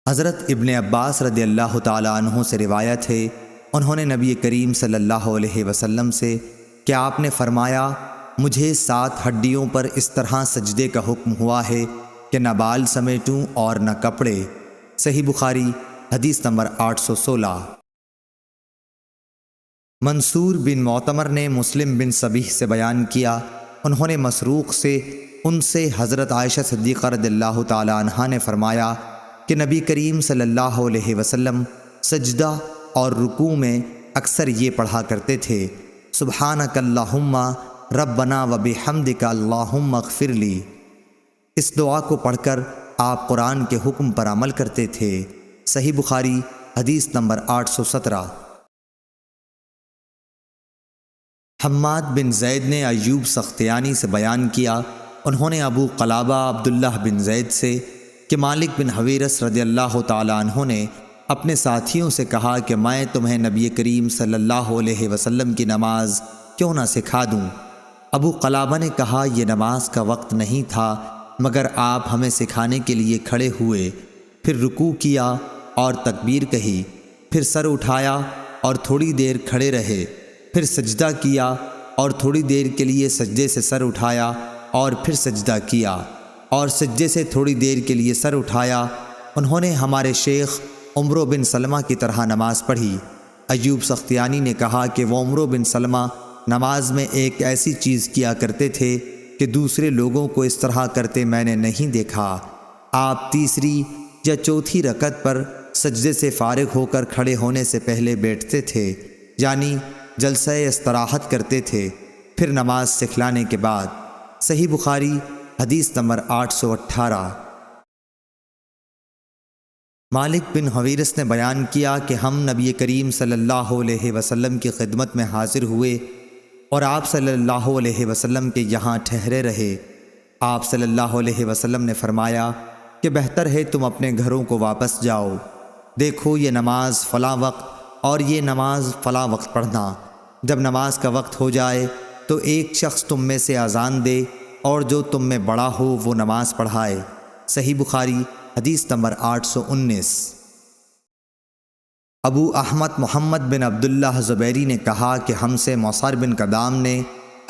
حضرت ابن عباس رضی اللہ تعالیٰ عنہ سے روایت ہے، انہوں نے نبی کریم صلی اللہ علیہ وسلم سے کہ آپ نے فرمایا، مجھے 7 ہڈیوں پر اس طرح سجدے کا حکم ہوا ہے کہ نہ بال سمیٹوں اور نہ کپڑے۔ صحیح بخاری حدیث نمبر 816۔ منصور بن معتمر نے مسلم بن صبیح سے بیان کیا، انہوں نے مسروق سے ان سے حضرت عائشہ صدیقہ رضی اللہ تعالیٰ عنہا نے فرمایا کہ نبی کریم صلی اللہ علیہ وسلم سجدہ اور رکوع میں اکثر یہ پڑھا کرتے تھے، سبحانک اللہم ربنا و بحمدک اللہم اغفر لی۔ اس دعا کو پڑھ کر آپ قرآن کے حکم پر عمل کرتے تھے۔ صحیح بخاری حدیث نمبر 817۔ حماد بن زید نے ایوب سختیانی سے بیان کیا، انہوں نے ابو قلابہ عبداللہ بن زید سے کہ مالک بن حویرث رضی اللہ تعالیٰ عنہ نے اپنے ساتھیوں سے کہا کہ میں تمہیں نبی کریم صلی اللہ علیہ وسلم کی نماز کیوں نہ سکھا دوں؟ ابو قلابہ نے کہا، یہ نماز کا وقت نہیں تھا مگر آپ ہمیں سکھانے کے لیے کھڑے ہوئے، پھر رکوع کیا اور تکبیر کہی، پھر سر اٹھایا اور تھوڑی دیر کھڑے رہے، پھر سجدہ کیا اور تھوڑی دیر کے لیے سجدے سے سر اٹھایا اور پھر سجدہ کیا اور سجدے سے تھوڑی دیر کے لیے سر اٹھایا۔ انہوں نے ہمارے شیخ عمرو بن سلمہ کی طرح نماز پڑھی۔ ایوب سختیانی نے کہا کہ وہ عمرو بن سلمہ نماز میں ایک ایسی چیز کیا کرتے تھے کہ دوسرے لوگوں کو اس طرح کرتے میں نے نہیں دیکھا۔ آپ تیسری یا چوتھی رکعت پر سجدے سے فارغ ہو کر کھڑے ہونے سے پہلے بیٹھتے تھے، یعنی جلسہ استراحت کرتے تھے، پھر نماز سکھلانے کے بعد۔ صحیح بخاری حدیث نمبر 818۔ مالک بن حویرث نے بیان کیا کہ ہم نبی کریم صلی اللہ علیہ وسلم کی خدمت میں حاضر ہوئے اور آپ صلی اللہ علیہ وسلم کے یہاں ٹھہرے رہے۔ آپ صلی اللہ علیہ وسلم نے فرمایا کہ بہتر ہے تم اپنے گھروں کو واپس جاؤ، دیکھو یہ نماز فلاں وقت اور یہ نماز فلاں وقت پڑھنا۔ جب نماز کا وقت ہو جائے تو ایک شخص تم میں سے اذان دے اور جو تم میں بڑا ہو وہ نماز پڑھائے۔ صحیح بخاری حدیث نمبر 819۔ ابو احمد محمد بن عبداللہ زبیری نے کہا کہ ہم سے موصر بن قدام نے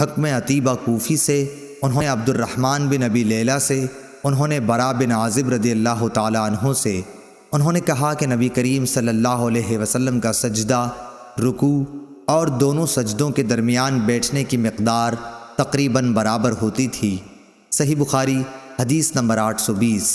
حکم عتیبہ کوفی سے، انہوں نے عبد الرحمن بن ابی لیلہ سے، انہوں نے برا بن عازب رضی اللہ تعالیٰ عنہ سے، انہوں نے کہا کہ نبی کریم صلی اللہ علیہ وسلم کا سجدہ، رکوع اور دونوں سجدوں کے درمیان بیٹھنے کی مقدار تقریباً برابر ہوتی تھی۔ صحیح بخاری حدیث نمبر 820۔